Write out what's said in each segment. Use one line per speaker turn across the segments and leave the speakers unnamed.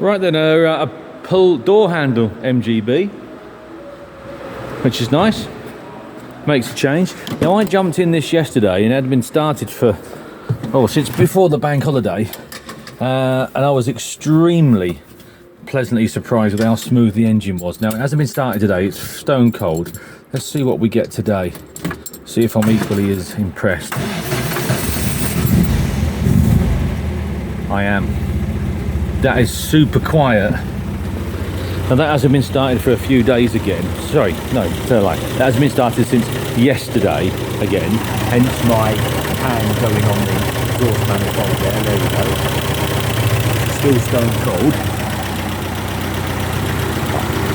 Right then, a pull door handle MGB, which is nice. Makes a change. Now I jumped in this yesterday and it had been started for since before the bank holiday, and I was extremely pleasantly surprised with how smooth the engine was. Now it hasn't been started today, it's stone cold. Let's see what we get today, see if I'm equally as impressed. I am. That is super quiet. Now that hasn't been started for a few days again. Sorry, no, that hasn't been started since yesterday again. Hence my hand going on the exhaust manifold there. There we go. Still stone cold.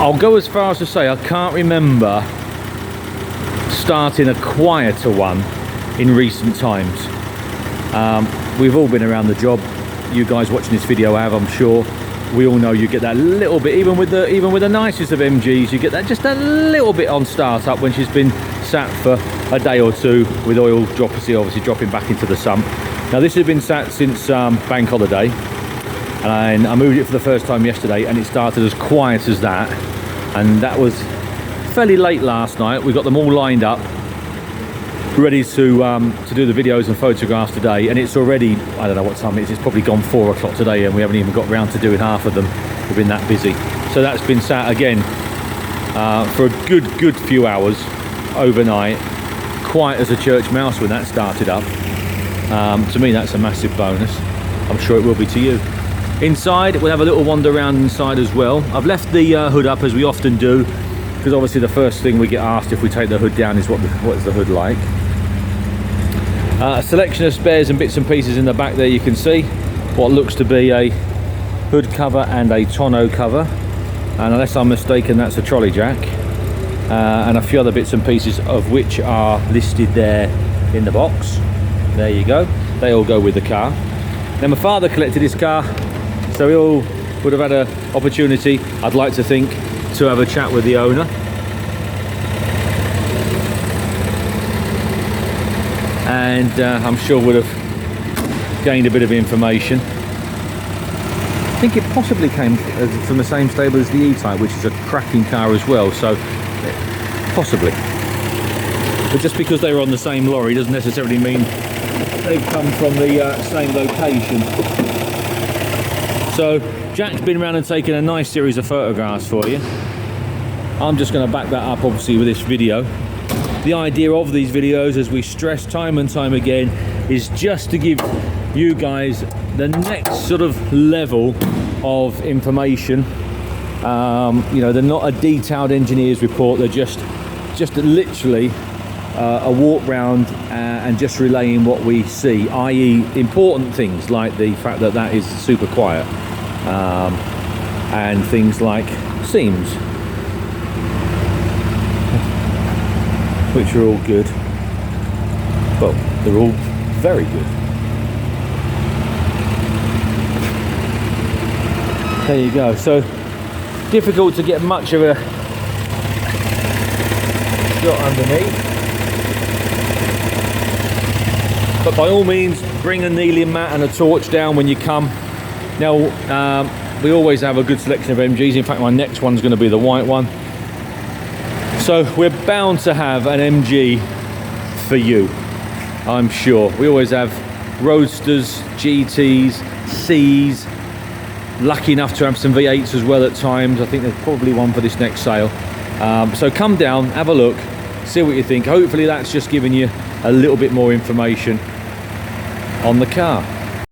I'll go as far as to say I can't remember starting a quieter one in recent times. We've all been around the job. You guys watching this video have, I'm sure. We all know you get that little bit, even with the nicest of MGs, you get that just a little bit on startup when she's been sat for a day or two with oil obviously dropping back into the sump. Now this has been sat since bank holiday, and I moved it for the first time yesterday, and it started as quiet as that, and that was fairly late last night. We got them all lined up, ready to do the videos and photographs today, and it's already, I don't know what time it is, it's probably gone 4 o'clock today and we haven't even got round to doing half of them. We've been that busy. So that's been sat again for a good few hours overnight, quiet as a church mouse when that started up. To me that's a massive bonus. I'm sure it will be to you. Inside we'll have a little wander around inside as well. I've left the hood up as we often do, because obviously the first thing we get asked if we take the hood down is what is the hood like. A selection of spares and bits and pieces in the back there. You can see what looks to be a hood cover and a tonneau cover, and unless I'm mistaken that's a trolley jack, and a few other bits and pieces of which are listed there in the box. There you go, they all go with the car. Now my father collected his car, so he all would have had an opportunity, I'd like to think, to have a chat with the owner. And I'm sure would have gained a bit of information. I think it possibly came from the same stable as the E-Type, which is a cracking car as well, so possibly. But just because they were on the same lorry doesn't necessarily mean they've come from the same location. So Jack's been around and taken a nice series of photographs for you. I'm just going to back that up obviously with this video. The idea of these videos, as we stress time and time again, is just to give you guys the next sort of level of information. You know, they're not a detailed engineer's report, they're just literally a walk round and just relaying what we see, i.e. important things like the fact that that is super quiet, and things like seams, which are all good. Well, they're all very good. There you go. So difficult to get much of a shot underneath, but by all means bring a kneeling mat and a torch down when you come. Now we always have a good selection of MGs. In fact, my next one's going to be the white one. So we're bound to have an MG for you, I'm sure. We always have Roadsters, GTs, Cs, lucky enough to have some V8s as well at times. I think there's probably one for this next sale. So come down, have a look, see what you think. Hopefully that's just giving you a little bit more information on the car.